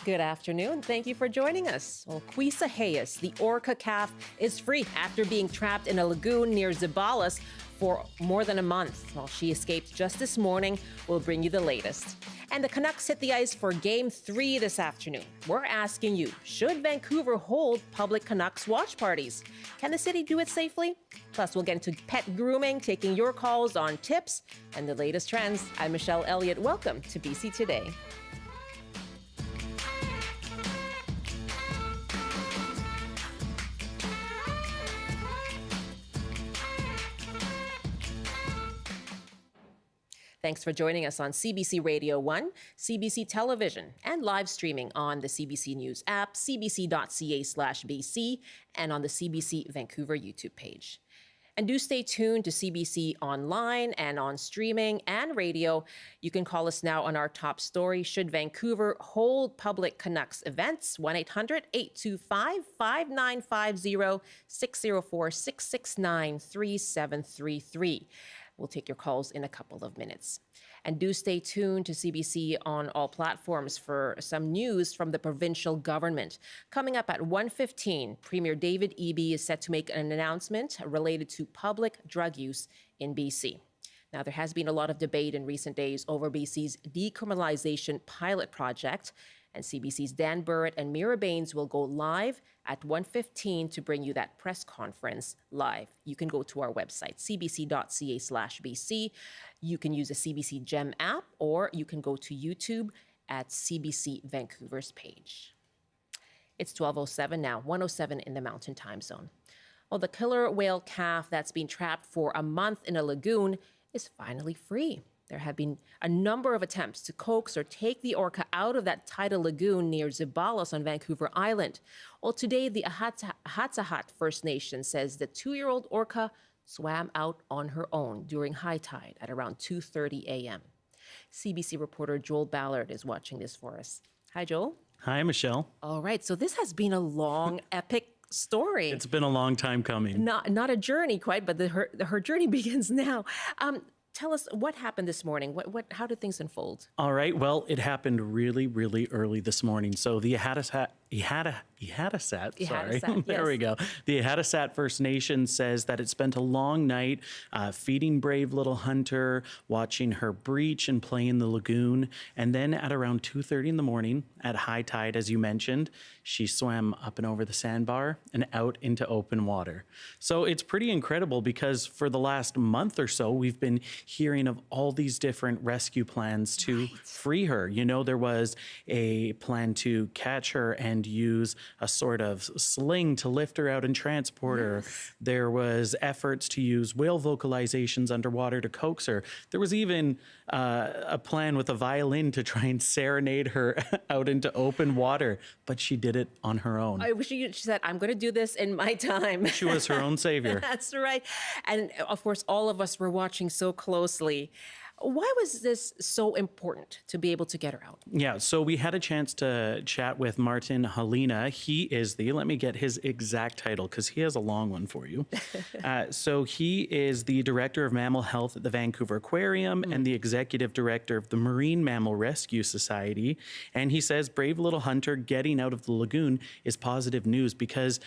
Good afternoon. Thank you for joining us. Well, Ehattesaht, the Orca calf, is free after being trapped in a lagoon near Zeballos for more than a month. Well, she escaped just this morning. We'll bring you the latest. And the Canucks hit the ice for Game 3 this afternoon. We're asking you, should Vancouver hold public Canucks watch parties? Can the city do it safely? Plus, we'll get into pet grooming, taking your calls on tips and the latest trends. I'm Michelle Elliott. Welcome to BC Today. Thanks for joining us on CBC Radio 1, CBC Television, and live streaming on the CBC News app, cbc.ca/BC, and on the CBC Vancouver YouTube page. And do stay tuned to CBC Online and on streaming and radio. You can call us now on our top story. Should Vancouver hold public Canucks events? 1-800-825-5950, 604-669-3733. We'll take your calls in a couple of minutes. And do stay tuned to CBC on all platforms for some news from the provincial government. Coming up at 1:15, Premier David Eby is set to make an announcement related to public drug use in BC. Now, there has been a lot of debate in recent days over BC's decriminalization pilot project. And CBC's Dan Burrett and Mira Baines will go live at 1:15 to bring you that press conference live. You can go to our website, cbc.ca/BC. You can use the CBC Gem app, or you can go to YouTube at CBC Vancouver's page. It's 12:07 now, 1:07 in the Mountain Time Zone. Well, the killer whale calf that's been trapped for a month in a lagoon is finally free. There have been a number of attempts to coax or take the orca out of that tidal lagoon near Zeballos on Vancouver Island. Well, today, the Ehattesaht First Nation says the 2-year-old orca swam out on her own during high tide at around 2:30 a.m. CBC reporter Joel Ballard is watching this for us. Hi, Joel. Hi, Michelle. All right, so this has been a long, epic story. It's been a long time coming. Not a journey quite, but her journey begins now. Tell us what happened this morning. How did things unfold? All right. Well, it happened really, really early this morning. So the Ehattesaht, sorry. There we go. The Ehattesaht First Nation says that it spent a long night feeding brave little Hunter, watching her breach and play in the lagoon. And then at around 2:30 in the morning, at high tide, as you mentioned, she swam up and over the sandbar and out into open water. So it's pretty incredible because for the last month or so, we've been hearing of all these different rescue plans to free her. You know, there was a plan to catch her and use a sort of sling to lift her out and transport her. There was efforts to use whale vocalizations underwater to coax her. There was even a plan with a violin to try and serenade her out into open water, but she did it on her own. I wish she said, I'm going to do this in my time. She was her own savior. That's right. And of course, all of us were watching so closely. Why was this so important to be able to get her out? Yeah, so we had a chance to chat with Martin Helena. He is let me get his exact title because he has a long one for you. So he is the Director of Mammal Health at the Vancouver Aquarium and the Executive Director of the Marine Mammal Rescue Society. And he says brave little Hunter getting out of the lagoon is positive news because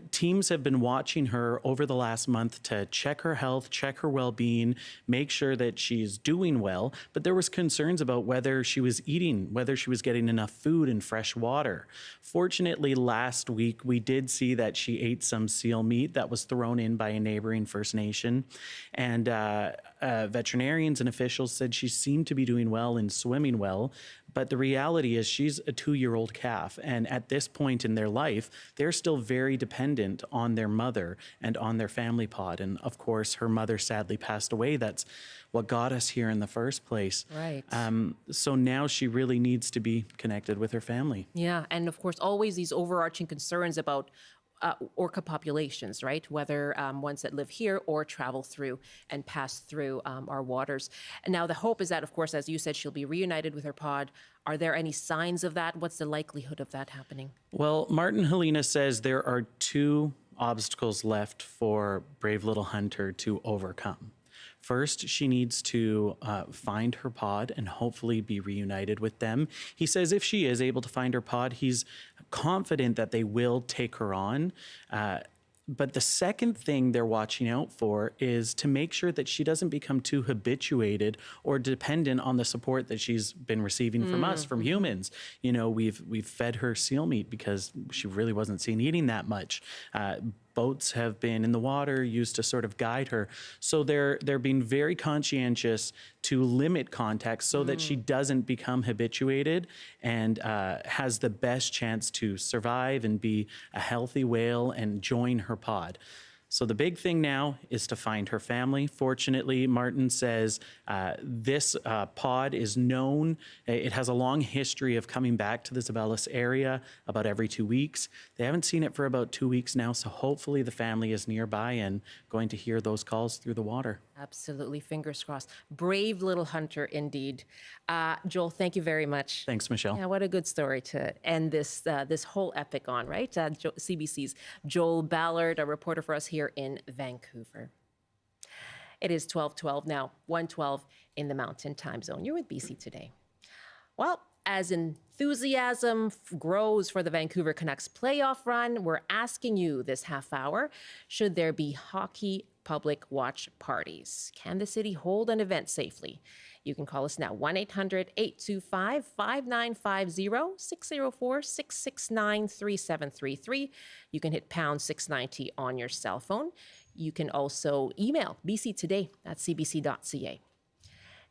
teams have been watching her over the last month to check her health, check her well-being, make sure that she's doing well, but there was concerns about whether she was eating, whether she was getting enough food and fresh water. Fortunately, last week, we did see that she ate some seal meat that was thrown in by a neighboring First Nation. And veterinarians and officials said she seemed to be doing well and swimming well. But the reality is she's a 2-year-old calf. And at this point in their life, they're still very dependent on their mother and on their family pod. And of course, her mother sadly passed away. That's what got us here in the first place. Right. So now she really needs to be connected with her family. Yeah. And of course, always these overarching concerns about orca populations, right? Whether ones that live here or travel through and pass through our waters. And now the hope is that, of course, as you said, she'll be reunited with her pod. Are there any signs of that? What's the likelihood of that happening? Well, Martin Helena says there are 2 obstacles left for brave little Hunter to overcome. First, she needs to find her pod and hopefully be reunited with them. He says if she is able to find her pod, he's confident that they will take her on. But the second thing they're watching out for is to make sure that she doesn't become too habituated or dependent on the support that she's been receiving from us, from humans. You know, we've fed her seal meat because she really wasn't seen eating that much. Boats have been in the water used to sort of guide her. So they're being very conscientious to limit contact so that she doesn't become habituated and has the best chance to survive and be a healthy whale and join her pod. So the big thing now is to find her family. Fortunately, Martin says this pod is known. It has a long history of coming back to the Zabelis area about every 2 weeks. They haven't seen it for about 2 weeks now, so hopefully the family is nearby and going to hear those calls through the water. Absolutely. Fingers crossed. Brave little hunter indeed. Joel, thank you very much. Thanks, Michelle. Yeah, what a good story to end this whole epic on, right? CBC's Joel Ballard, a reporter for us here in Vancouver. It is 12:12 now, 1:12 in the Mountain Time Zone. You're with BC Today. Well, as enthusiasm grows for the Vancouver Canucks playoff run, we're asking you this half hour, should there be hockey public watch parties? Can the city hold an event safely? You can call us now, 1-800-825-5950, 604-669-3733. You can hit pound 690 on your cell phone. You can also email bctoday@cbc.ca.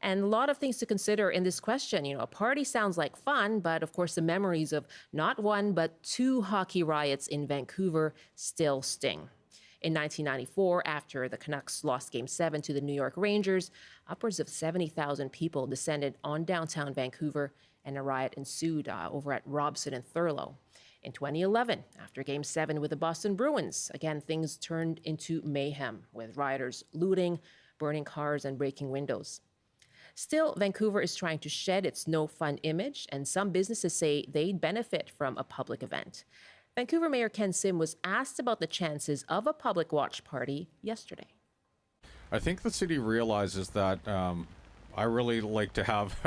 And a lot of things to consider in this question. You know, a party sounds like fun, but of course the memories of not one, but 2 hockey riots in Vancouver still sting. In 1994, after the Canucks lost Game 7 to the New York Rangers, upwards of 70,000 people descended on downtown Vancouver, and a riot ensued over at Robson and Thurlow. In 2011, after Game 7 with the Boston Bruins, again, things turned into mayhem, with rioters looting, burning cars, and breaking windows. Still, Vancouver is trying to shed its no-fun image, and some businesses say they'd benefit from a public event. Vancouver Mayor Ken Sim was asked about the chances of a public watch party yesterday. I think the city realizes that I really like to have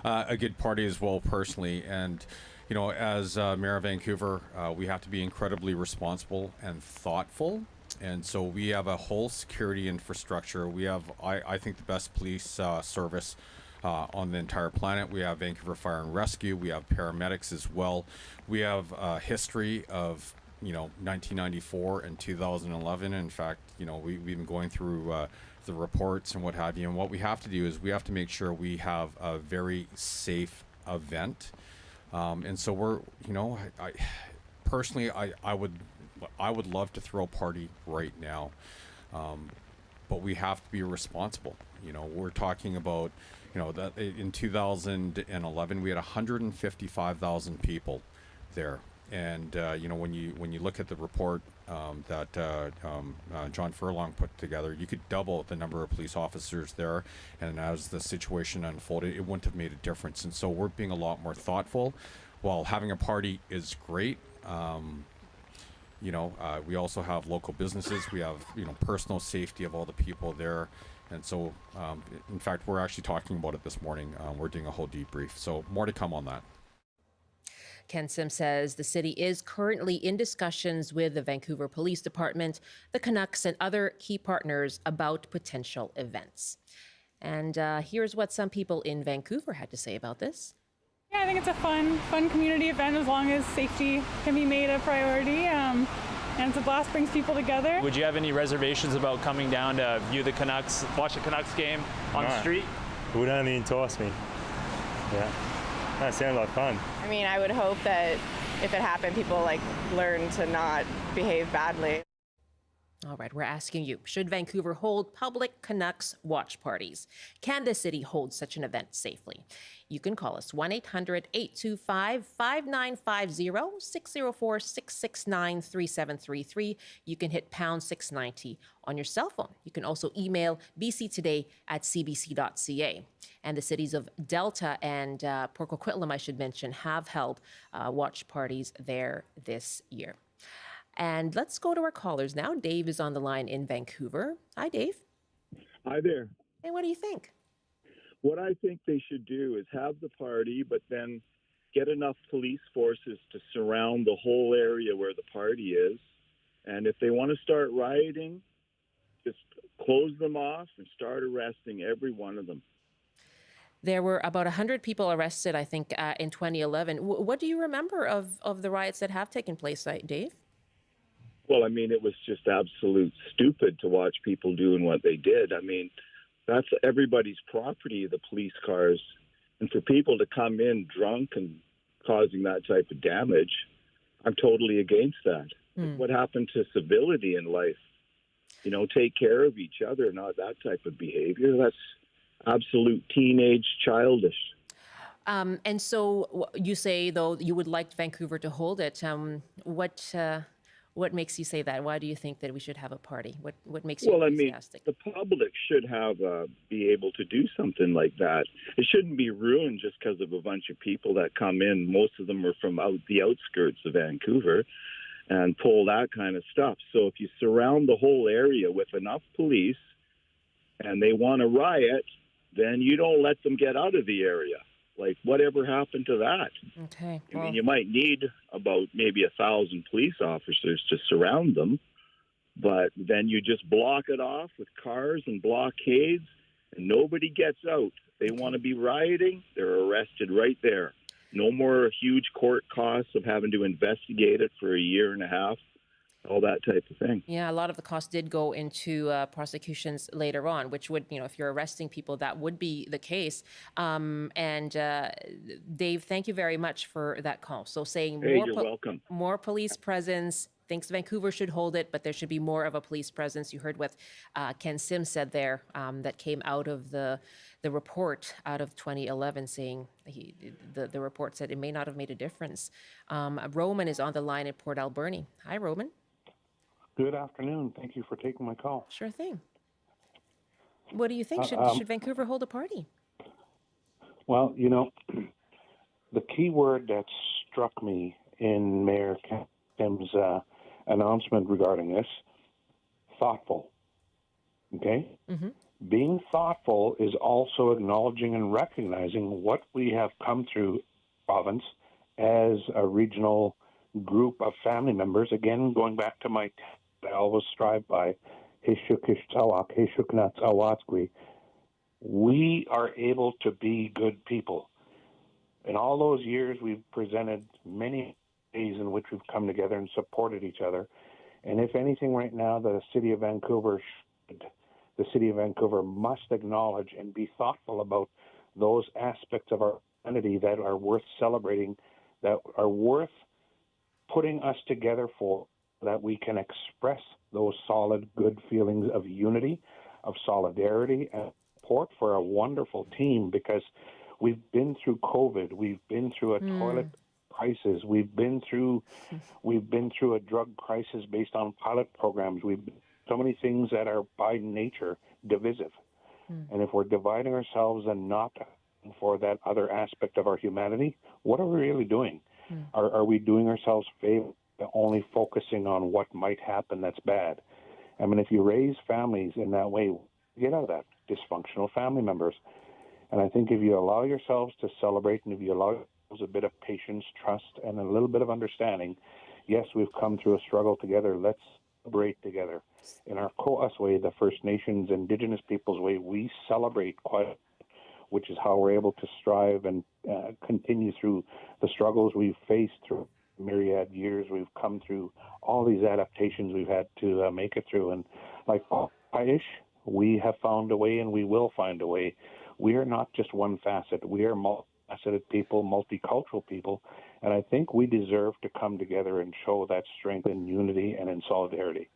a good party as well personally. And, you know, as Mayor of Vancouver, we have to be incredibly responsible and thoughtful. And so we have a whole security infrastructure. We have, I think, the best police service on the entire planet. We have Vancouver Fire and Rescue. We have paramedics as well. We have a history of, 1994 and 2011. In fact, we've been going through the reports and what have you. And what we have to do is we have to make sure we have a very safe event. And so we're, I personally, I would love to throw a party right now. But we have to be responsible. We're talking about, that in 2011 we had 155,000 people there, and when you look at the report that John Furlong put together, you could double the number of police officers there, and as the situation unfolded, it wouldn't have made a difference. And so we're being a lot more thoughtful. While having a party is great, we also have local businesses. We have personal safety of all the people there. And so, in fact, we're actually talking about it this morning. We're doing a whole debrief. So more to come on that. Ken Sim says the city is currently in discussions with the Vancouver Police Department, the Canucks, and other key partners about potential events. And here's what some people in Vancouver had to say about this. Yeah, I think it's a fun community event as long as safety can be made a priority. And it's a blast, brings people together. Would you have any reservations about coming down to view the Canucks, watch the Canucks game on the street? It would only entice me. Yeah, that sounds like fun. I mean, I would hope that if it happened, people learn to not behave badly. All right, we're asking you, should Vancouver hold public Canucks watch parties? Can the city hold such an event safely? You can call us 1-800-825-5950, 604-669-3733. You can hit pound 690 on your cell phone. You can also email bctoday@cbc.ca. And the cities of Delta and Port Coquitlam, I should mention, have held watch parties there this year. And let's go to our callers now. Dave is on the line in Vancouver. Hi, Dave. Hi there. Hey, what do you think? What I think they should do is have the party, but then get enough police forces to surround the whole area where the party is. And if they want to start rioting, just close them off and start arresting every one of them. There were about 100 people arrested, I think, in 2011. What do you remember of the riots that have taken place, Dave? Well, I mean, it was just absolute stupid to watch people doing what they did. I mean, that's everybody's property, the police cars. And for people to come in drunk and causing that type of damage, I'm totally against that. Like, what happened to civility in life? You know, take care of each other, not that type of behavior. That's absolute teenage childish. And so you say, though, you would like Vancouver to hold it. What makes you say that? Why do you think that we should have a party? What makes you enthusiastic? The public should have be able to do something like that. It shouldn't be ruined just because of a bunch of people that come in. Most of them are from the outskirts of Vancouver and pull that kind of stuff. So if you surround the whole area with enough police and they want to riot, then you don't let them get out of the area. Like, whatever happened to that? Okay. I mean, you might need about maybe 1,000 police officers to surround them, but then you just block it off with cars and blockades, and nobody gets out. They want to be rioting, they're arrested right there. No more huge court costs of having to investigate it for a year and a half. All that type of thing. Yeah, a lot of the costs did go into prosecutions later on, which would, if you're arresting people, that would be the case. Dave, thank you very much for that call. So saying you're welcome. More police presence. Thinks Vancouver should hold it, but there should be more of a police presence. You heard what Ken Sims said there that came out of the report out of 2011 saying the report said it may not have made a difference. Roman is on the line in Port Alberni. Hi, Roman. Good afternoon. Thank you for taking my call. Sure thing. What do you think? Should Vancouver hold a party? Well, the key word that struck me in Mayor Kim's announcement regarding this, thoughtful. Okay? Mm-hmm. Being thoughtful is also acknowledging and recognizing what we have come through province as a regional group of family members. Again, going back to I always strive by, we are able to be good people. In all those years, we've presented many ways in which we've come together and supported each other. And if anything right now, the city of Vancouver must acknowledge and be thoughtful about those aspects of our identity that are worth celebrating, that are worth putting us together for, that we can express those solid, good feelings of unity, of solidarity, and support for a wonderful team, because we've been through COVID, we've been through a toilet crisis, we've been through a drug crisis based on pilot programs. We've so many things that are by nature divisive. And if we're dividing ourselves and not for that other aspect of our humanity, what are we really doing? Are we doing ourselves a favor only focusing on what might happen that's bad? I mean, if you raise families in that way, get out of that dysfunctional family members. And I think if you allow yourselves to celebrate, and if you allow yourselves a bit of patience, trust, and a little bit of understanding, yes, we've come through a struggle together. Let's celebrate together. In our Ko'as way, the First Nations, Indigenous peoples way, we celebrate quite, which is how we're able to strive and continue through the struggles we've faced through myriad years. We've come through all these adaptations we've had to make it through. And like Paish, we have found a way, and we will find a way. We are not just one facet. We are multifaceted people, multicultural people. And I think we deserve to come together and show that strength in unity and in solidarity.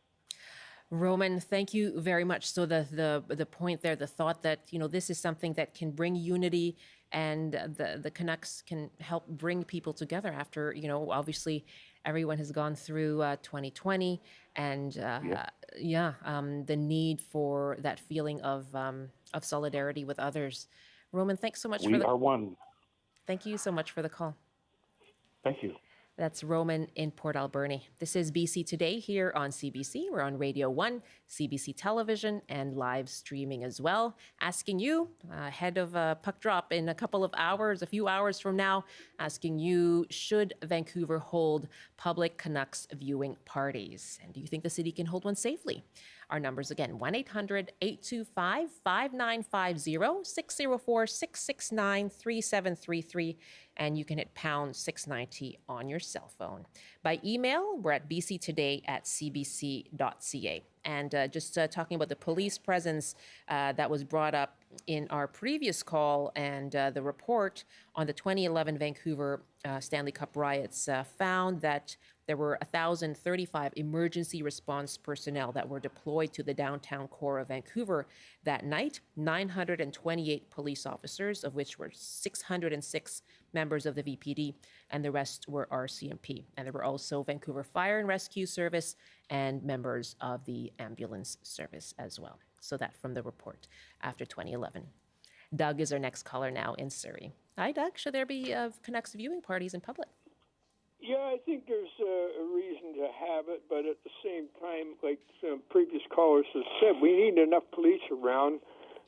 Roman, thank you very much. So the point there, the thought that, this is something that can bring unity, and the Canucks can help bring people together after, obviously everyone has gone through 2020, and the need for that feeling of solidarity with others. Roman, thanks so much We are one. Thank you so much for the call. Thank you. That's Roman in Port Alberni. This is BC Today here on CBC. We're on Radio 1, CBC Television, and live streaming as well. Asking you, ahead of a puck drop in a couple of hours, a few hours from now, asking you, should Vancouver hold public Canucks viewing parties? And do you think the city can hold one safely? Our numbers again, 1-800-825-5950, 604-669-3733, and you can hit pound 690 on your cell phone. By email, we're at bctoday@cbc.ca. And just talking about the police presence that was brought up in our previous call, and the report on the 2011 Vancouver Stanley Cup riots found that there were 1,035 emergency response personnel that were deployed to the downtown core of Vancouver that night, 928 police officers, of which were 606 members of the VPD, and the rest were RCMP. And there were also Vancouver Fire and Rescue Service and members of the ambulance service as well. So that from the report after 2011. Doug is our next caller now in Surrey. Hi, Doug. Should there be Canucks viewing parties in public? Yeah, I think there's a reason to have it, but at the same time, like some previous callers have said, we need enough police around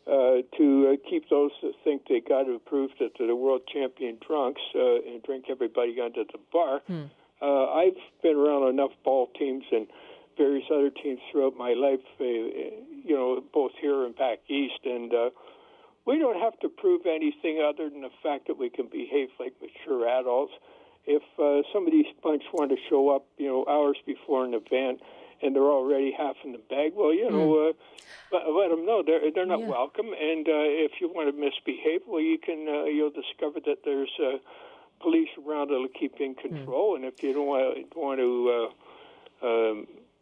to keep those that think they got to prove that they're the world champion drunks and drink everybody under the bar. I've been around enough ball teams and various other teams throughout my life, both here and back east, and we don't have to prove anything other than the fact that we can behave like mature adults. If some of these bunch want to show up, hours before an event, and they're already half in the bag, well, let them know they're not welcome. And if you want to misbehave, well, you'll discover that there's police around that'll keep in control. And if you don't want to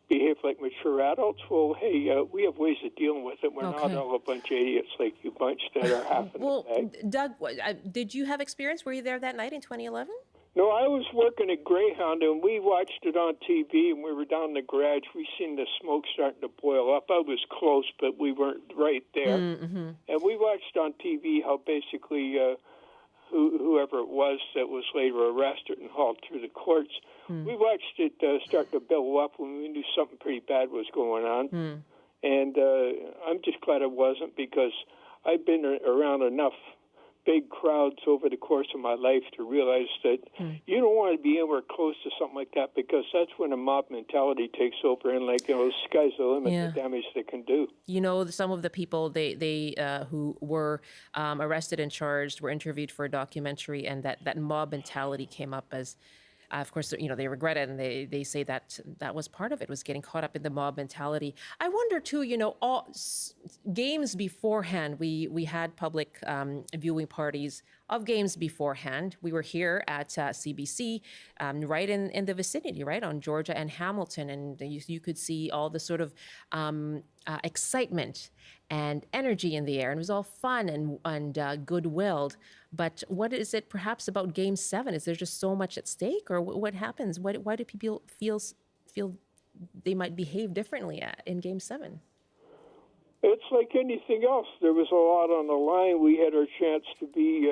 behave like mature adults, well, hey, we have ways of dealing with it. We're not all a bunch of idiots like you bunch that are half in the bag. Doug, did you have experience? Were you there that night in 2011? No, I was working at Greyhound, and we watched it on TV, and we were down in the garage. We seen the smoke starting to boil up. I was close, but we weren't right there. And we watched on TV how basically whoever it was that was later arrested and hauled through the courts, we watched it start to build up when we knew something pretty bad was going on. And I'm just glad it wasn't, because I've been around enough big crowds over the course of my life to realize that you don't want to be anywhere close to something like that, because that's when a mob mentality takes over, and the sky's the limit, the damage they can do. Some of the people they who were arrested and charged were interviewed for a documentary, and that mob mentality came up as, of course, they regret it, and they say that was part of it, was getting caught up in the mob mentality. I wonder too, all games beforehand, we had public viewing parties of games beforehand. We were here at CBC, right in the vicinity, right on Georgia and Hamilton, and you could see all the sort of excitement and energy in the air, and it was all fun and goodwill. But what is it perhaps about Game 7? Is there just so much at stake, or what happens? Why do people feel they might behave differently in Game 7? It's like anything else. There was a lot on the line. We had our chance to be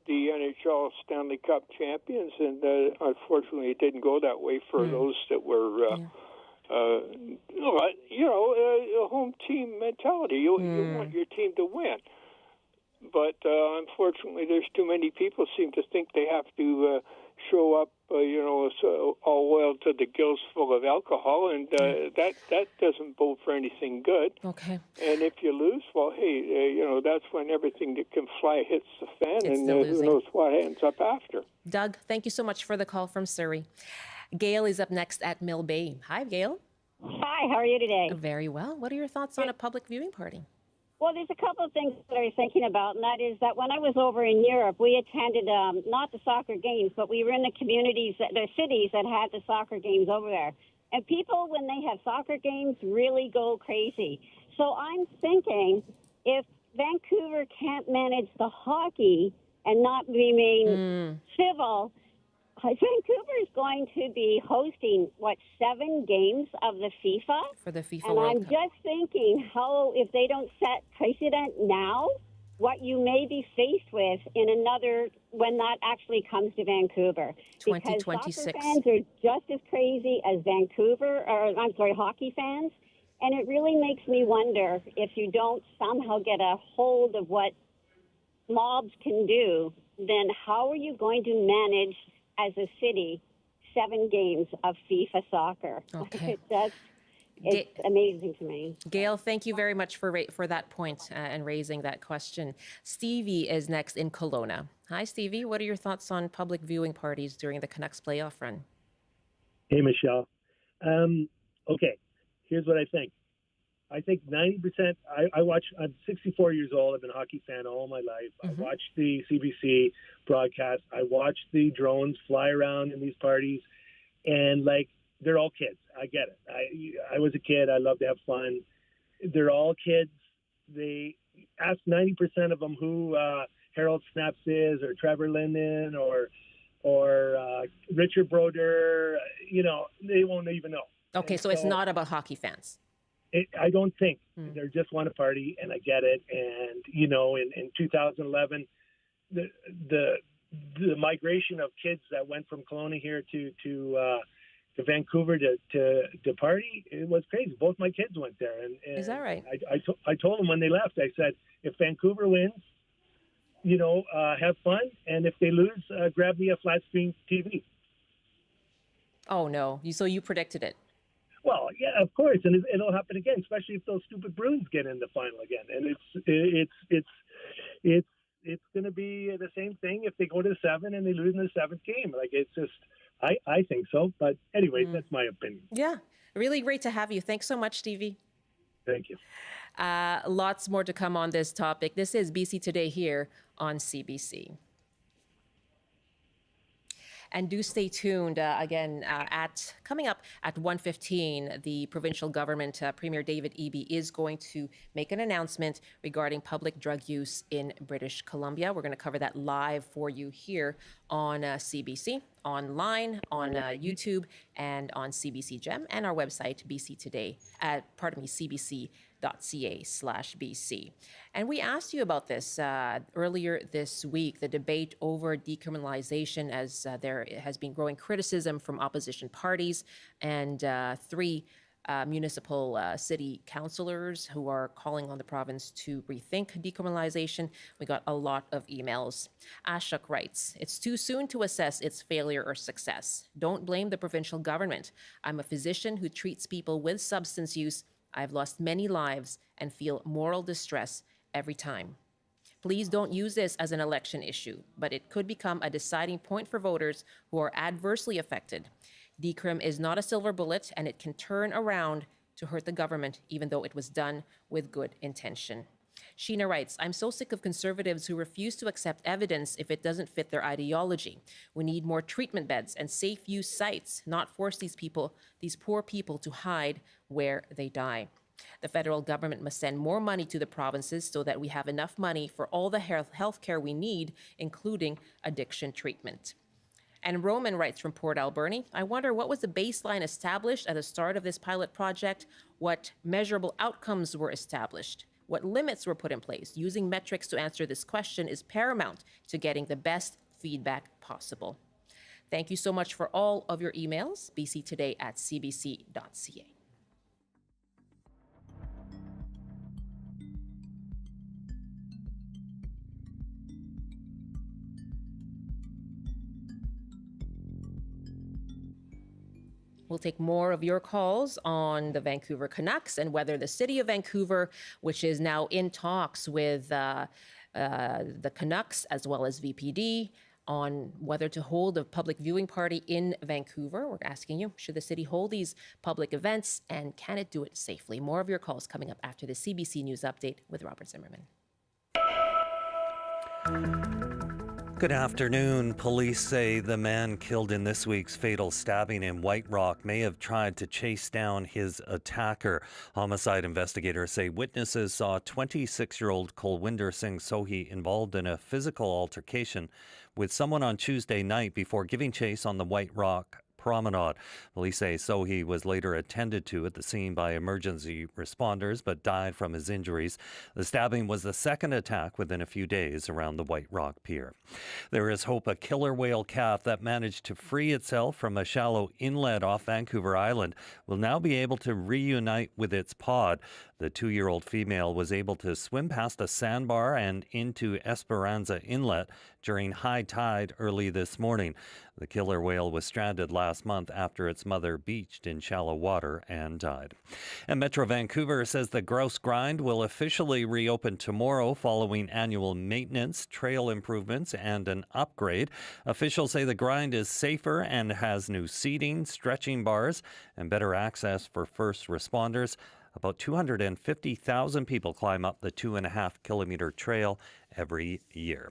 the NHL Stanley Cup champions, and unfortunately it didn't go that way for those that were a home team mentality. You want your team to win. But unfortunately, there's too many people seem to think they have to show up, so all oiled to the gills full of alcohol, and that doesn't bode for anything good. Okay. And if you lose, well, hey, that's when everything that can fly hits the fan, and who knows what ends up after. Doug, thank you so much for the call from Surrey. Gail is up next at Mill Bay. Hi, Gail. Hi, how are you today? Very well. What are your thoughts on a public viewing party? Well, there's a couple of things that I was thinking about, and that is that when I was over in Europe, we attended not the soccer games, but we were in the communities, the cities that had the soccer games over there. And people, when they have soccer games, really go crazy. So I'm thinking if Vancouver can't manage the hockey and not remain civil, Vancouver is going to be hosting, 7 games of the FIFA? For the FIFA and World I'm Cup. just thinking how, if they don't set precedent now, what you may be faced with in another when that actually comes to Vancouver. Because 2026. soccer fans are just as crazy as hockey fans. And it really makes me wonder if you don't somehow get a hold of what mobs can do, then how are you going to manage as a city 7 games of FIFA soccer? Okay. It's amazing to me. Gail, thank you very much for that point and raising that question. Stevie is next in Kelowna. Hi, Stevie. What are your thoughts on public viewing parties during the Canucks playoff run? Hey, Michelle. Okay, here's what I think. I think 90%, I'm 64 years old. I've been a hockey fan all my life. Mm-hmm. I watch the CBC broadcast. I watch the drones fly around in these parties. And, they're all kids. I get it. I was a kid. I love to have fun. They're all kids. They ask 90% of them who Harold Snaps is, or Trevor Linden, or Richard Broder. They won't even know. Okay, so it's not about hockey fans. I don't think. They just want to party, and I get it. And, in 2011, the migration of kids that went from Kelowna here to Vancouver to party, it was crazy. Both my kids went there. And is that right? I told them when they left, I said, if Vancouver wins, have fun. And if they lose, grab me a flat screen TV. Oh, no. So you predicted it. Well, yeah, of course, and it'll happen again, especially if those stupid Bruins get in the final again. And it's going to be the same thing if they go to 7 and they lose in the 7th game. It's just, I think so. But anyways, that's my opinion. Yeah, really great to have you. Thanks so much, Stevie. Thank you. Lots more to come on this topic. This is BC Today here on CBC. And do stay tuned again coming up at 1:15, the provincial government, Premier David Eby, is going to make an announcement regarding public drug use in British Columbia. We're going to cover that live for you here on CBC, online, on YouTube, and on CBC Gem, and our website, cbc.ca/BC. And we asked you about this earlier this week, the debate over decriminalization, as there has been growing criticism from opposition parties, and 3 municipal city councillors who are calling on the province to rethink decriminalization. We got a lot of emails. Ashok writes, "It's too soon to assess its failure or success. Don't blame the provincial government. I'm a physician who treats people with substance use. I've lost many lives and feel moral distress every time. Please don't use this as an election issue, but it could become a deciding point for voters who are adversely affected. Decrim is not a silver bullet, and it can turn around to hurt the government, even though it was done with good intention." Sheena writes, "I'm so sick of conservatives who refuse to accept evidence if it doesn't fit their ideology. We need more treatment beds and safe use sites, not force these poor people to hide where they die. The federal government must send more money to the provinces so that we have enough money for all the health care we need, including addiction treatment." And Roman writes from Port Alberni, "I wonder what was the baseline established at the start of this pilot project? What measurable outcomes were established? What limits were put in place? Using metrics to answer this question is paramount to getting the best feedback possible." Thank you so much for all of your emails. bctoday@cbc.ca. We'll take more of your calls on the Vancouver Canucks and whether the city of Vancouver, which is now in talks with the Canucks as well as VPD on whether to hold a public viewing party in Vancouver. We're asking you, should the city hold these public events, and can it do it safely? More of your calls coming up after the CBC News Update with Robert Zimmerman. Good afternoon. Police say the man killed in this week's fatal stabbing in White Rock may have tried to chase down his attacker. Homicide investigators say witnesses saw 26-year-old Kulwinder Singh Sohi involved in a physical altercation with someone on Tuesday night before giving chase on the White Rock promenade. Police say Sohi was later attended to at the scene by emergency responders but died from his injuries. The stabbing was the second attack within a few days around the White Rock Pier. There is hope a killer whale calf that managed to free itself from a shallow inlet off Vancouver Island will now be able to reunite with its pod. The 2-year-old female was able to swim past a sandbar and into Esperanza Inlet during high tide early this morning. The killer whale was stranded last month after its mother beached in shallow water and died. And Metro Vancouver says the Grouse Grind will officially reopen tomorrow following annual maintenance, trail improvements, and an upgrade. Officials say the grind is safer and has new seating, stretching bars, and better access for first responders. About 250,000 people climb up the 2.5-kilometer trail every year.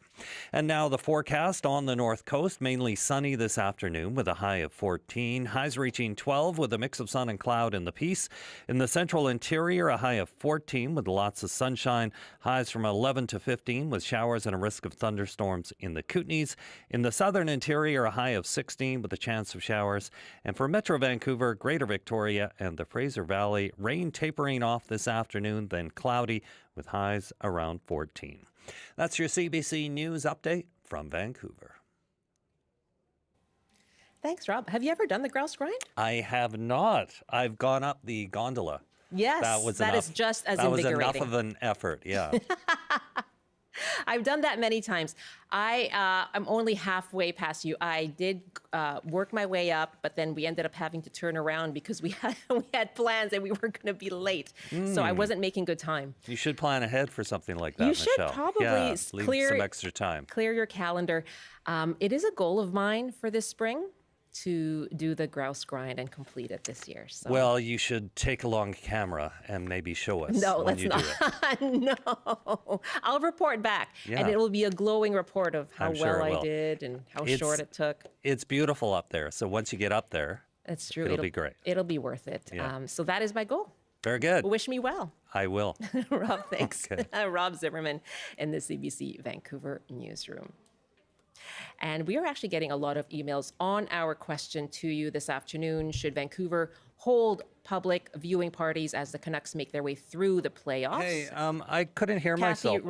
And now the forecast on the north coast, mainly sunny this afternoon with a high of 14. Highs reaching 12 with a mix of sun and cloud in the Peace. In the central interior, a high of 14 with lots of sunshine. Highs from 11 to 15 with showers and a risk of thunderstorms in the Kootenays. In the southern interior, a high of 16 with a chance of showers. And for Metro Vancouver, Greater Victoria, and the Fraser Valley, rain tapering off this afternoon, then cloudy with highs around 14. That's your CBC News update from Vancouver. Thanks, Rob. Have you ever done the grouse grind? I have not. I've gone up the gondola. Yes, that is just as invigorating. That was enough of an effort, yeah. I've done that many times. I'm only halfway past you. I did work my way up, but then we ended up having to turn around because we had plans and we were going to be late. So I wasn't making good time. You should plan ahead for something like that, You Michelle. should probably leave some extra time. Clear your calendar. It is a goal of mine for this spring to do the grouse grind and complete it this year. So. Well, you should take along a camera and maybe show us no, when you not. do it. No, I'll report back, and it will be a glowing report of how well I did and how short it took. It's beautiful up there, so once you get up there, it's true. It'll be great. It'll be worth it. Yeah. So that is my goal. Very good. Wish me well. I will. Rob, thanks. Okay. Rob Zimmerman in the CBC Vancouver newsroom. And we are actually getting a lot of emails on our question to you this afternoon. Should Vancouver hold public viewing parties as the Canucks make their way through the playoffs? Hey, I couldn't hear myself.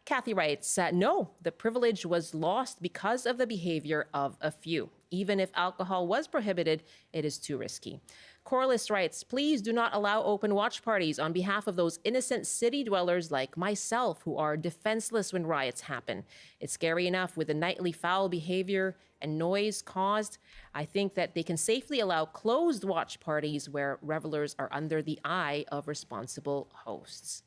Kathy writes, no, the privilege was lost because of the behavior of a few. Even if alcohol was prohibited, it is too risky. Corliss writes, please do not allow open watch parties on behalf of those innocent city dwellers like myself who are defenseless when riots happen. It's scary enough with the nightly foul behavior and noise caused. I think that they can safely allow closed watch parties where revelers are under the eye of responsible hosts.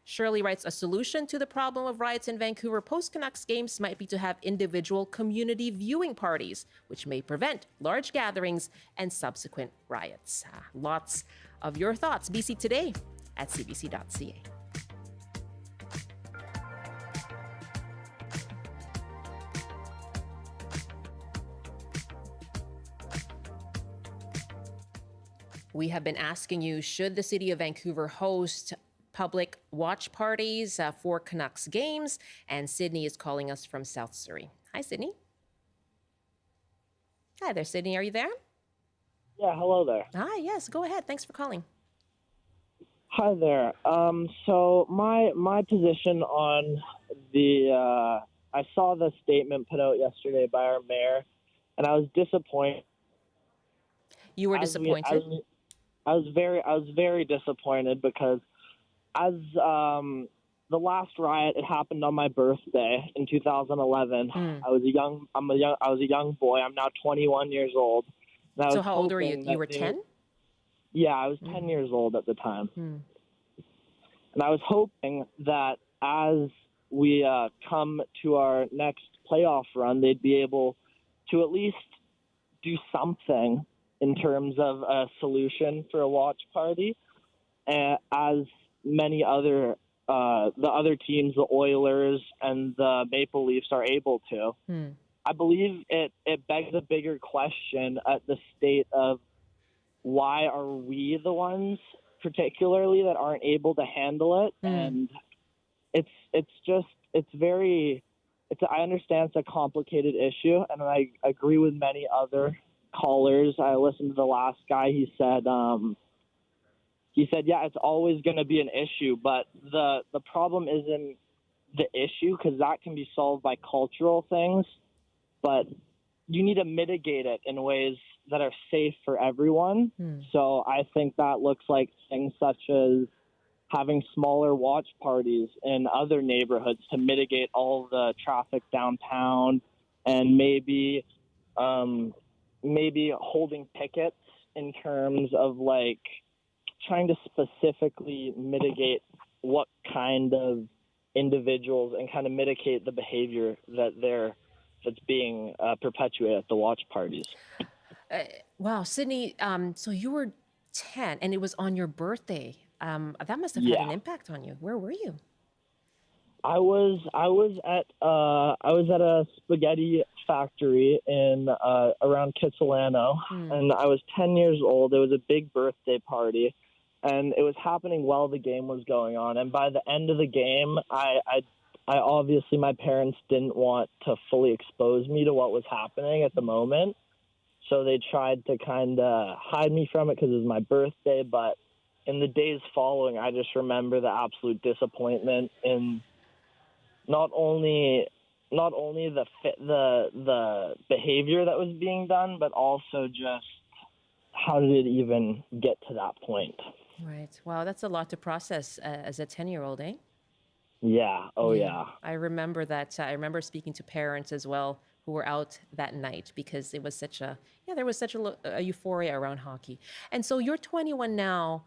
Shirley writes, a solution to the problem of riots in Vancouver post-Canucks games might be to have individual community viewing parties, which may prevent large gatherings and subsequent riots. Lots of your thoughts. BC Today at cbc.ca. We have been asking you, should the city of Vancouver host public watch parties for Canucks games? And Sydney is calling us from South Surrey. Hi, Sydney. Hi there, Sydney. Are you there? Yeah, hello there. Hi, yes. Go ahead. Thanks for calling. Hi there. So my position on the I saw the statement put out yesterday by our mayor, and I was disappointed. You were disappointed? I was very disappointed because as the last riot, it happened on my birthday in 2011. I was a young boy. I'm now 21 years old. So how old were you? You were 10? Yeah, I was 10 years old at the time. And I was hoping that as we come to our next playoff run, they'd be able to at least do something in terms of a solution for a watch party, as many other the other teams, the Oilers and the Maple Leafs, are able to. I believe it begs a bigger question at the state of why are we the ones particularly that aren't able to handle it? And I understand it's a complicated issue, and I agree with many other callers, I listened to the last guy. He said, yeah, it's always going to be an issue, but the problem isn't the issue, because that can be solved by cultural things, but you need to mitigate it in ways that are safe for everyone. So I think that looks like things such as having smaller watch parties in other neighborhoods to mitigate all the traffic downtown, and maybe holding pickets in terms of like trying to specifically mitigate what kind of individuals and kind of mitigate the behavior that's being perpetuated at the watch parties. Wow, Sydney, so you were 10 and it was on your birthday. That must have had an impact on you. Where were you? I was at a spaghetti factory in around Kitsilano, and I was 10 years old. It was a big birthday party, and it was happening while the game was going on. And by the end of the game, I obviously, my parents didn't want to fully expose me to what was happening at the moment, so they tried to kind of hide me from it because it was my birthday. But in the days following, I just remember the absolute disappointment in not only the behavior that was being done, but also just how did it even get to that point? Right. Wow, that's a lot to process as a 10-year-old, eh? Yeah. Oh, yeah. I remember that. I remember speaking to parents as well who were out that night because it was such a euphoria around hockey. And so you're 21 now,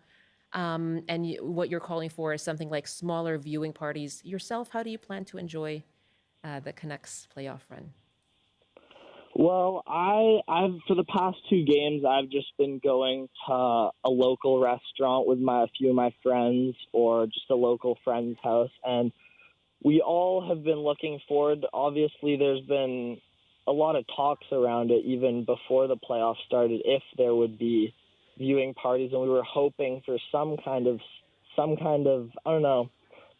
and what you're calling for is something like smaller viewing parties. Yourself, how do you plan to enjoy the Canucks playoff run? Well, I've for the past 2 games, I've just been going to a local restaurant with a few of my friends, or just a local friend's house, and we all have been looking forward. Obviously, there's been a lot of talks around it even before the playoffs started, if there would be viewing parties, and we were hoping for some kind of I don't know,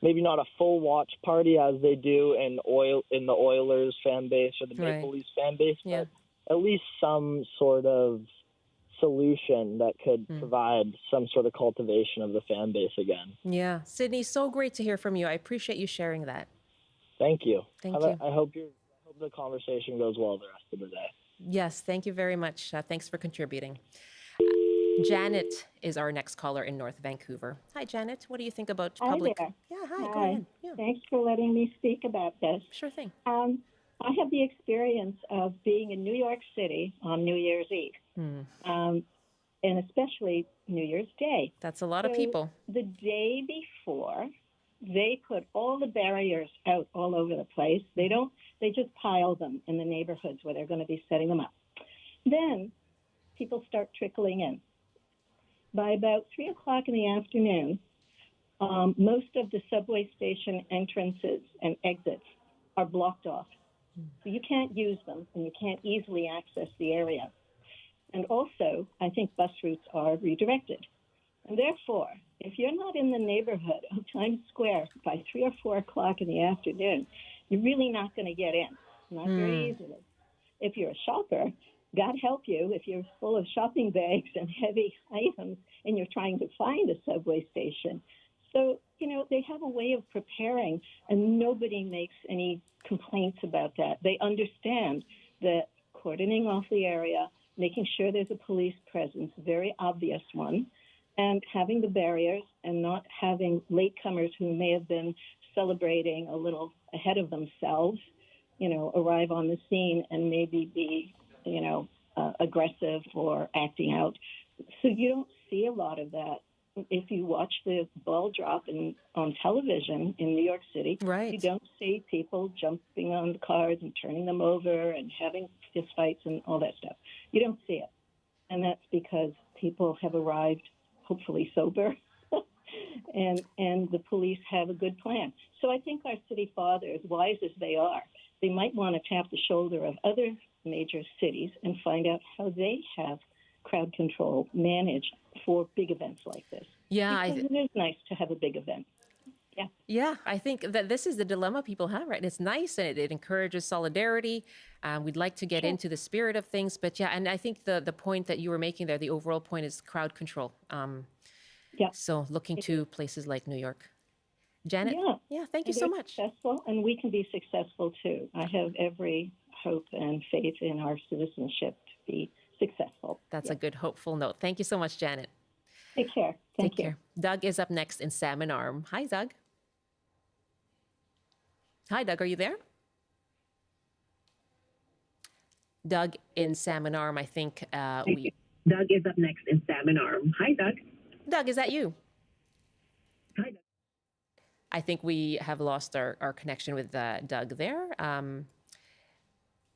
maybe not a full watch party as they do in the Oilers fan base or the Maple Leafs fan base, but at least some sort of solution that could provide some sort of cultivation of the fan base again. Yeah. Sydney, so great to hear from you. I appreciate you sharing that. Thank you. Thank you. I hope the conversation goes well the rest of the day. Yes, thank you very much. Thanks for contributing. Janet is our next caller in North Vancouver. Hi, Janet. What do you think about public? Hi there. Yeah, hi. Go Hi. ahead. Yeah. Thanks for letting me speak about this. Sure thing. I have the experience of being in New York City on New Year's Eve, and especially New Year's Day. That's a lot of people. The day before, they put all the barriers out all over the place. They just pile them in the neighborhoods where they're going to be setting them up. Then people start trickling in. By about 3 o'clock in the afternoon, most of the subway station entrances and exits are blocked off. So you can't use them, and you can't easily access the area. And also, I think bus routes are redirected. And therefore, if you're not in the neighborhood of Times Square by 3 or 4 o'clock in the afternoon, you're really not going to get in, not very easily. If you're a shopper, God help you if you're full of shopping bags and heavy items and you're trying to find a subway station. So, they have a way of preparing, and nobody makes any complaints about that. They understand that cordoning off the area, making sure there's a police presence, very obvious one, and having the barriers and not having latecomers who may have been celebrating a little ahead of themselves, arrive on the scene and maybe be aggressive or acting out. So you don't see a lot of that. If you watch the ball drop on television in New York City, you don't see people jumping on the cars and turning them over and having fistfights and all that stuff. You don't see it. And that's because people have arrived, hopefully sober, and the police have a good plan. So I think our city fathers, wise as they are, they might want to tap the shoulder of other major cities and find out how they have crowd control managed for big events like this. Yeah, because it is nice to have a big event. Yeah, I think that this is the dilemma people have, right? It's nice and it encourages solidarity. We'd like to get into the spirit of things, but yeah, and I think the point that you were making there, the overall point is crowd control. So looking to places like New York. Janet? Yeah, thank you so much. Successful, and we can be successful too. I have every hope and faith in our citizenship to be successful. That's a good hopeful note. Thank you so much, Janet. Take care. Thank you. Take care. Doug is up next in Salmon Arm. Hi, Doug. Hi, Doug. Are you there? Doug in Salmon Arm, I think Doug is up next in Salmon Arm. Hi, Doug. Doug, is that you? Hi, Doug. I think we have lost our connection with Doug there.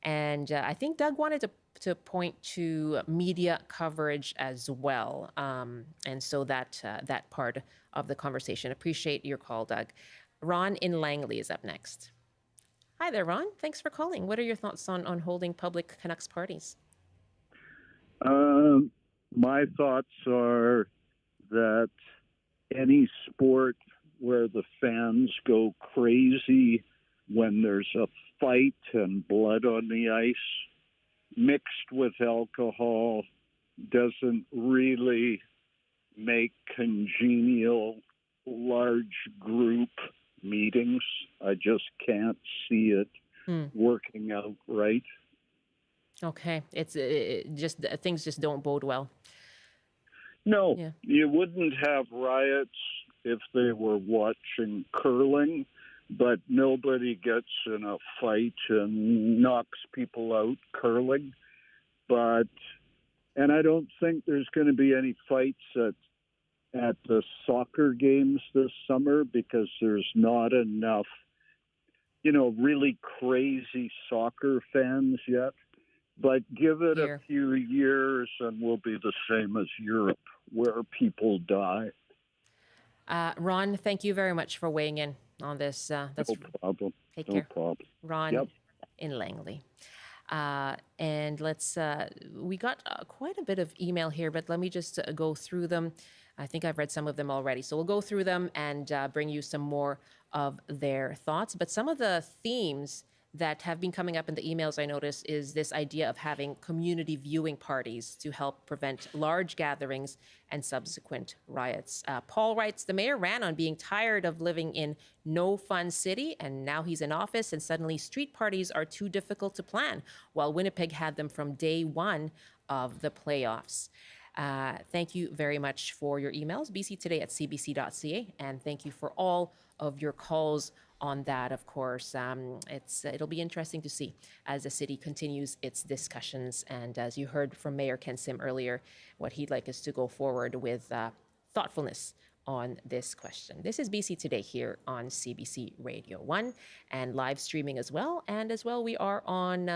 And I think Doug wanted to point to media coverage as well. And so that part of the conversation. Appreciate your call, Doug. Ron in Langley is up next. Hi there, Ron. Thanks for calling. What are your thoughts on holding public Canucks parties? My thoughts are that any sport where the fans go crazy when there's a fight and blood on the ice mixed with alcohol doesn't really make congenial large group meetings. I just can't see it working out right. Okay, it's just things just don't bode well. No, you wouldn't have riots if they were watching curling, but nobody gets in a fight and knocks people out curling. And I don't think there's going to be any fights at the soccer games this summer because there's not enough, really crazy soccer fans yet. But give it a few years and we'll be the same as Europe, where people die. Ron, thank you very much for weighing in on this. That's no problem. Take no care. problem. Ron in Langley. And let's, we got quite a bit of email here, but let me just go through them. I think I've read some of them already. So we'll go through them and bring you some more of their thoughts. But some of the themes that have been coming up in the emails, I notice, is this idea of having community viewing parties to help prevent large gatherings and subsequent riots. Paul writes, the mayor ran on being tired of living in no fun city, and now he's in office, and suddenly street parties are too difficult to plan, while Winnipeg had them from day one of the playoffs. Thank you very much for your emails, bctoday@cbc.ca, and thank you for all of your calls on that, of course. It'll be interesting to see as the city continues its discussions, and as you heard from Mayor Ken Sim earlier, what he'd like is to go forward with thoughtfulness on this question. This is BC Today here on CBC Radio 1 and live streaming as well. And as well, we are on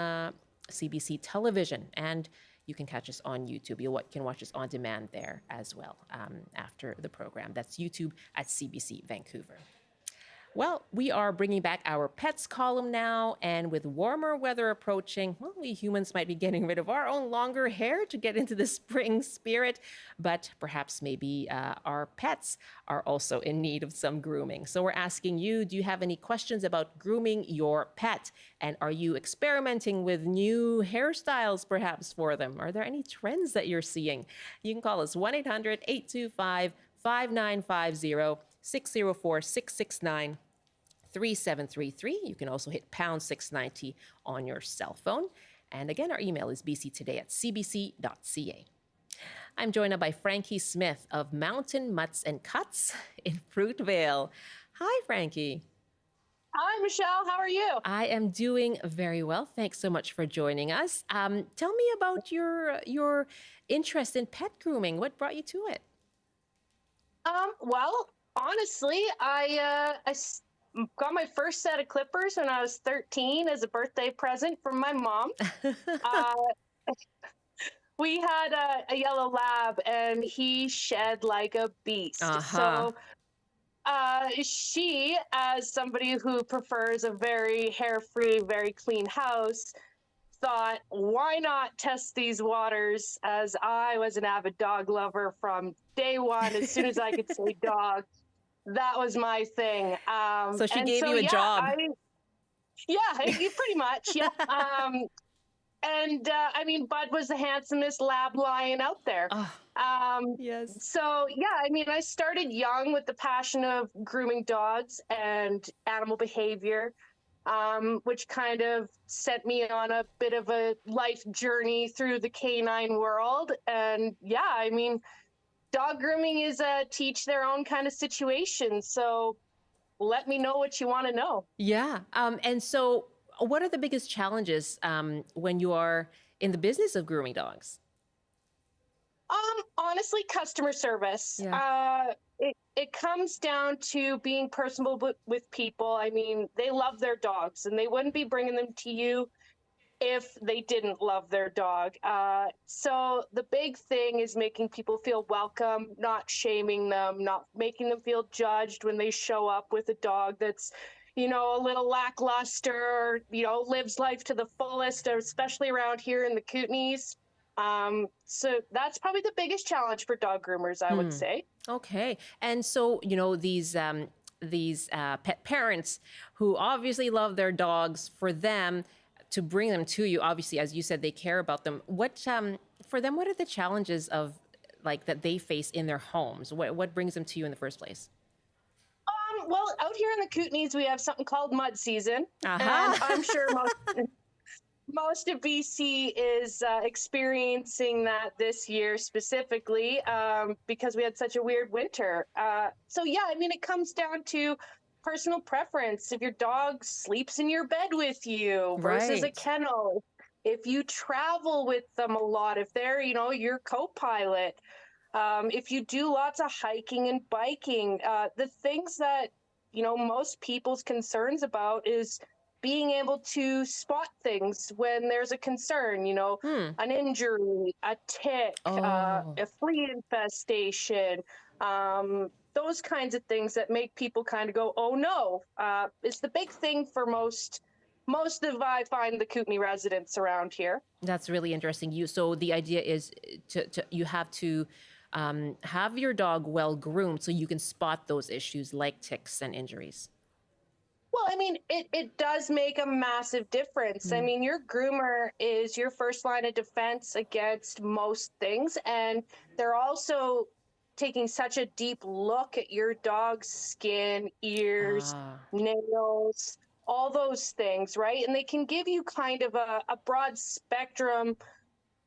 CBC Television, and you can catch us on YouTube. You can watch us on demand there as well after the program. That's YouTube at CBC Vancouver. Well, we are bringing back our pets column now, and with warmer weather approaching, well, we humans might be getting rid of our own longer hair to get into the spring spirit, but perhaps maybe our pets are also in need of some grooming. So we're asking you, do you have any questions about grooming your pet? And are you experimenting with new hairstyles perhaps for them? Are there any trends that you're seeing? You can call us 1-800-825-5950, 604-669-3733. You can also hit pound 690 on your cell phone. And again, our email is bctoday@cbc.ca. I'm joined now by Frankie Smith of Mountain Mutts and Cuts in Fruitvale. Hi, Frankie. Hi, Michelle. How are you? I am doing very well. Thanks so much for joining us. Tell me about your interest in pet grooming. What brought you to it? Well, honestly, I got my first set of clippers when I was 13 as a birthday present from my mom. We had a yellow lab, and he shed like a beast. So she, as somebody who prefers a very hair-free, very clean house, thought, why not test these waters, as I was an avid dog lover from day one. As soon as I could say dog, That was my thing. So she and gave you a yeah, job. You pretty much, yeah. I mean, Bud was the handsomest lab lion out there. Yes. So, yeah, I mean, I started young with the passion of grooming dogs and animal behavior, which kind of sent me on a bit of a life journey through the canine world. And yeah, I mean, dog grooming is a teach their own kind of situation. So let me know what you want to know. Yeah. And so, what are the biggest challenges when you are in the business of grooming dogs? Honestly, customer service. Yeah. It comes down to being personable with people. I mean, they love their dogs, and they wouldn't be bringing them to you if they didn't love their dog. So the big thing is making people feel welcome, not shaming them, not making them feel judged when they show up with a dog that's, you know, a little lackluster, you know, lives life to the fullest, especially around here in the Kootenays. So that's probably the biggest challenge for dog groomers, I would say. Okay. And so, you know, these pet parents who obviously love their dogs, for them to bring them to you, obviously, as you said, they care about them. What for them, what are the challenges of like that they face in their homes? What brings them to you in the first place? Well, out here in the Kootenays, we have something called mud season, and I'm sure most of BC is experiencing that this year specifically because we had such a weird winter. So yeah, I mean, it comes down to personal preference. If your dog sleeps in your bed with you versus a kennel, if you travel with them a lot, if they're, you know, your co-pilot, if you do lots of hiking and biking, the things that, you know, most people's concerns about is being able to spot things when there's a concern, you know, an injury, a tick, a flea infestation, those kinds of things that make people kind of go, oh no, is the big thing for most of, I find, the Kootenay residents around here. That's really interesting. So the idea is you have to have your dog well groomed so you can spot those issues like ticks and injuries. Well, I mean, it does make a massive difference. I mean, your groomer is your first line of defense against most things, and they're also taking such a deep look at your dog's skin, ears, nails, all those things, right? And they can give you kind of a broad spectrum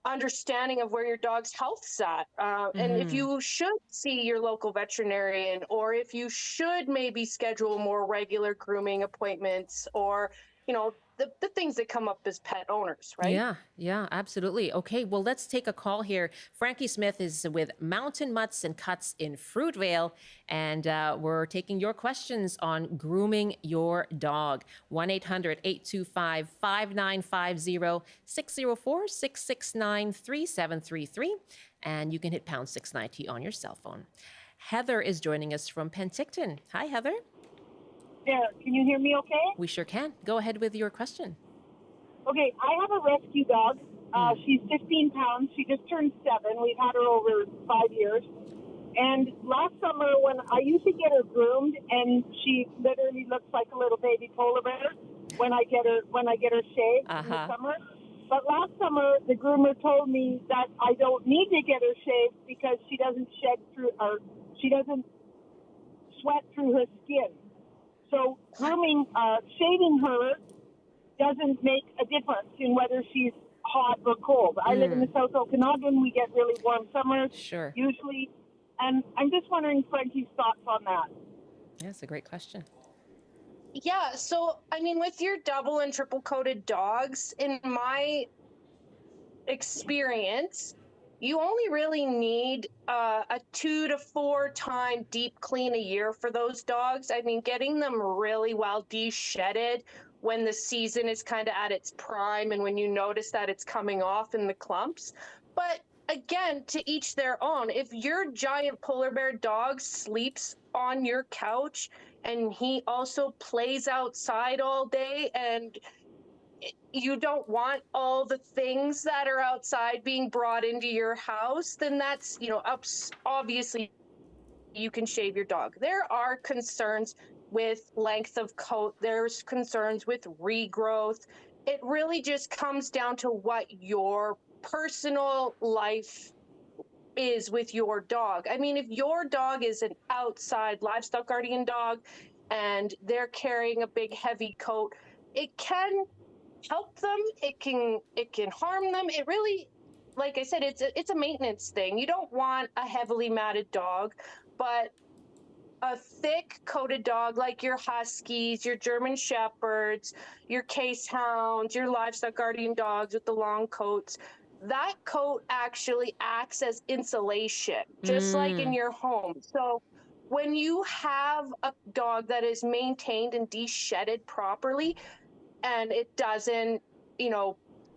understanding of where your dog's health's at. And if you should see your local veterinarian, or if you should maybe schedule more regular grooming appointments, or, you know, the things that come up as pet owners, right? Yeah, absolutely. Okay, well, let's take a call here. Frankie Smith is with Mountain Mutts and Cuts in Fruitvale, and we're taking your questions on grooming your dog. 1-800-825-5950, 604-669-3733, and you can hit pound 690 on your cell phone. Heather is joining us from Penticton. Hi, Heather. There, can you hear me okay? We sure can. Go ahead with your question. Okay, I have a rescue dog. She's 15 pounds. She just turned 7. We've had her over 5 years. And last summer, when I usually get her groomed, and she literally looks like a little baby polar bear when I get her shaved in the summer. But last summer, the groomer told me that I don't need to get her shaved because she doesn't sweat through her skin. So shaving her doesn't make a difference in whether she's hot or cold. I live in the South Okanagan. We get really warm summers usually. And I'm just wondering Frankie's thoughts on that. Yeah, that's a great question. Yeah, so, I mean, with your double and triple coated dogs, in my experience, you only really need a 2 to 4 time deep clean a year for those dogs. I mean, getting them really well de-shedded when the season is kind of at its prime and when you notice that it's coming off in the clumps. But again, to each their own. If your giant polar bear dog sleeps on your couch and he also plays outside all day, and you don't want all the things that are outside being brought into your house, then that's, you know, obviously you can shave your dog. There are concerns with length of coat. There's concerns with regrowth. It really just comes down to what your personal life is with your dog. I mean, if your dog is an outside livestock guardian dog and they're carrying a big heavy coat, it can help them. It can harm them. It really, like I said, it's a maintenance thing. You don't want a heavily matted dog, but a thick coated dog like your Huskies, your German Shepherds, your Case Hounds, your livestock guardian dogs with the long coats, that coat actually acts as insulation, just like in your home. So when you have a dog that is maintained and de-shedded properly, and it doesn't,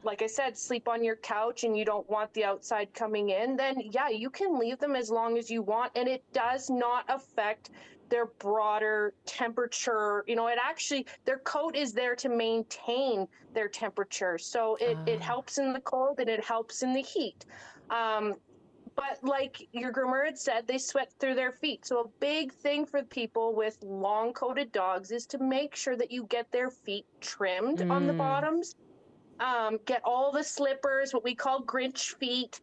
like I said, sleep on your couch and you don't want the outside coming in, then yeah, you can leave them as long as you want. And it does not affect their broader temperature. It actually, their coat is there to maintain their temperature. So it helps in the cold and it helps in the heat. But like your groomer had said, they sweat through their feet. So a big thing for people with long coated dogs is to make sure that you get their feet trimmed on the bottoms. Get all the slippers, what we call Grinch feet,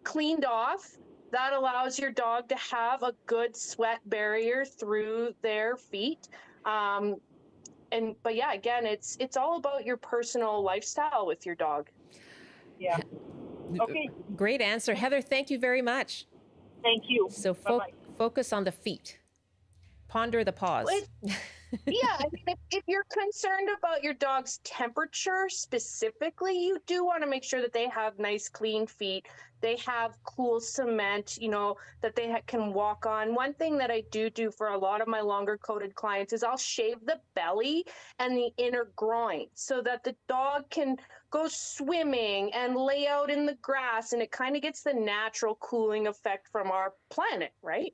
cleaned off. That allows your dog to have a good sweat barrier through their feet. But yeah, again, it's all about your personal lifestyle with your dog. Yeah. Okay. Great answer. Heather, thank you very much. Thank you. So focus on the feet. Ponder the paws. Yeah, I mean, if you're concerned about your dog's temperature specifically, you do want to make sure that they have nice, clean feet. They have cool cement, that they can walk on. One thing that I do for a lot of my longer coated clients is I'll shave the belly and the inner groin so that the dog can go swimming and lay out in the grass, and it kind of gets the natural cooling effect from our planet, right?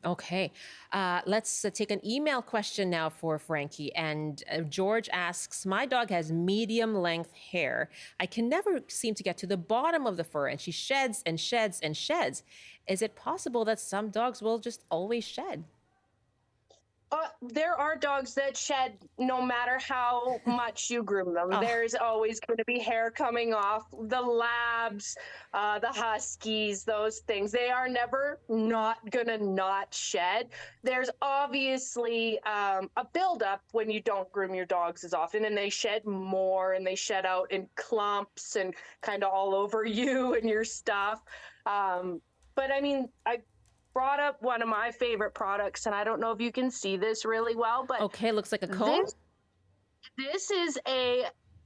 Okay. Let's take an email question now for Frankie. And George asks, my dog has medium length hair. I can never seem to get to the bottom of the fur, and she sheds and sheds and sheds. Is it possible that some dogs will just always shed? There are dogs that shed no matter how much you groom them. There's always going to be hair coming off. The labs, the Huskies, those things, they are never not going to not shed. There's obviously a buildup when you don't groom your dogs as often, and they shed more and they shed out in clumps and kind of all over you and your stuff. But I mean, I brought up one of my favorite products, and I don't know if you can see this really well, but okay, looks like a comb. This is a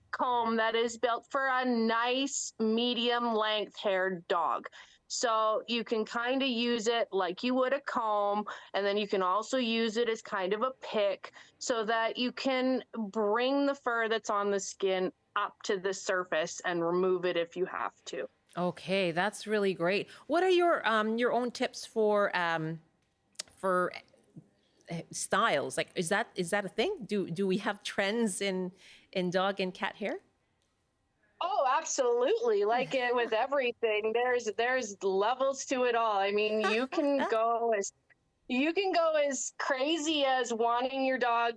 comb that is built for a nice medium length haired dog. So you can kind of use it like you would a comb, and then you can also use it as kind of a pick so that you can bring the fur that's on the skin up to the surface and remove it if you have to. Okay, that's really great. What are your own tips for styles? Like, is that a thing? Do we have trends in dog and cat hair? Oh, absolutely. Like it with everything, there's levels to it all. I mean, you can go as crazy as wanting your dog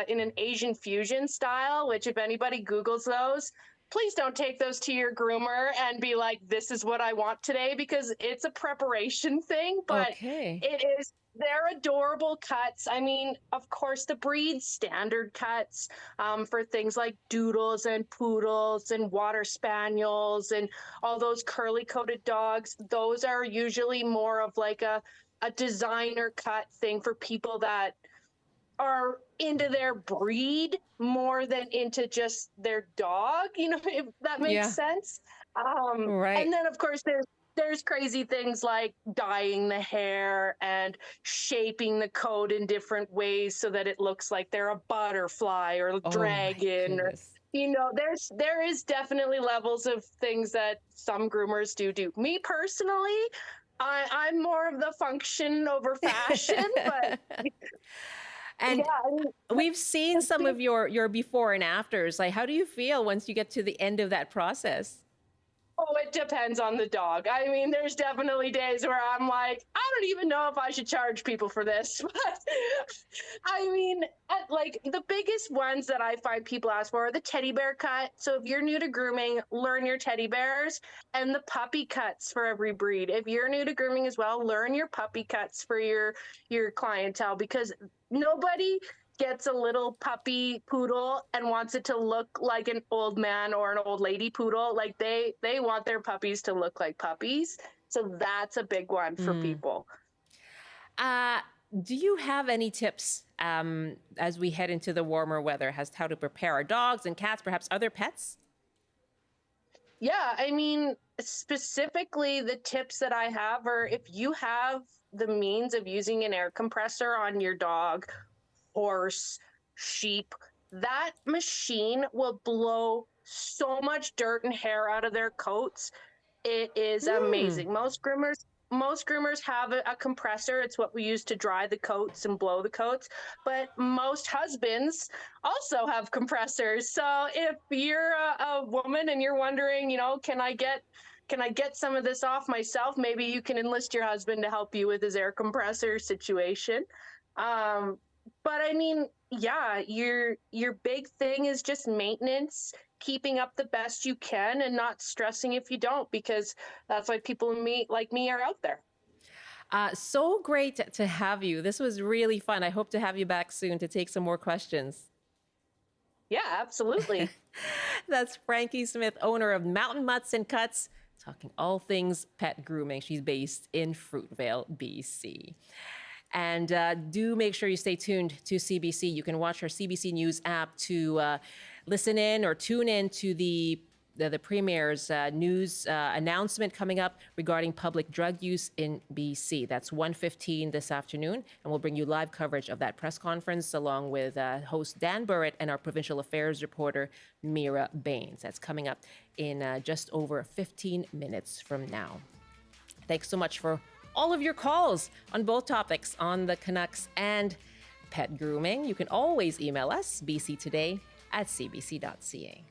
in an Asian fusion style, which if anybody Googles those, please don't take those to your groomer and be like, this is what I want today, because it's a preparation thing, but they're adorable cuts. I mean, of course, the breed standard cuts for things like doodles and poodles and water spaniels and all those curly coated dogs. Those are usually more of like a designer cut thing for people that are into their breed more than into just their dog, if that makes sense. Right. And then of course there's crazy things like dyeing the hair and shaping the coat in different ways so that it looks like they're a butterfly or a dragon, or there is definitely levels of things that some groomers do. Me personally, I'm more of the function over fashion, but and we've seen some of your before and afters. Like, how do you feel once you get to the end of that process? Oh, it depends on the dog. I mean, there's definitely days where I'm like, I don't even know if I should charge people for this. But I mean, like the biggest ones that I find people ask for are the teddy bear cut. So if you're new to grooming, learn your teddy bears, and the puppy cuts for every breed. If you're new to grooming as well, learn your puppy cuts for your clientele, because nobody gets a little puppy poodle and wants it to look like an old man or an old lady poodle. Like they want their puppies to look like puppies. So that's a big one for people. Do you have any tips as we head into the warmer weather as to how to prepare our dogs and cats, perhaps other pets? Yeah, I mean, specifically the tips that I have are, if you have the means of using an air compressor on your dog, horse, sheep, that machine will blow so much dirt and hair out of their coats. It is amazing. Most groomers have a compressor. It's what we use to dry the coats and blow the coats. But most husbands also have compressors. So if you're a woman and you're wondering, you know, can I get some of this off myself? Maybe you can enlist your husband to help you with his air compressor situation. But I mean, yeah, your big thing is just maintenance, keeping up the best you can and not stressing if you don't, because that's why people like me are out there. So great to have you. This was really fun. I hope to have you back soon to take some more questions. Yeah, absolutely. That's Frankie Smith, owner of Mountain Mutts and Cuts, talking all things pet grooming. She's based in Fruitvale, BC. And do make sure you stay tuned to CBC. You can watch our CBC News app to listen in or tune in to the Premier's news announcement coming up regarding public drug use in BC. That's 1:15 this afternoon, and we'll bring you live coverage of that press conference along with host Dan Burrett and our provincial affairs reporter Mira Baines. That's coming up in just over 15 minutes from now. Thanks so much for all of your calls on both topics, on the Canucks and pet grooming. You can always email us, bctoday@cbc.ca.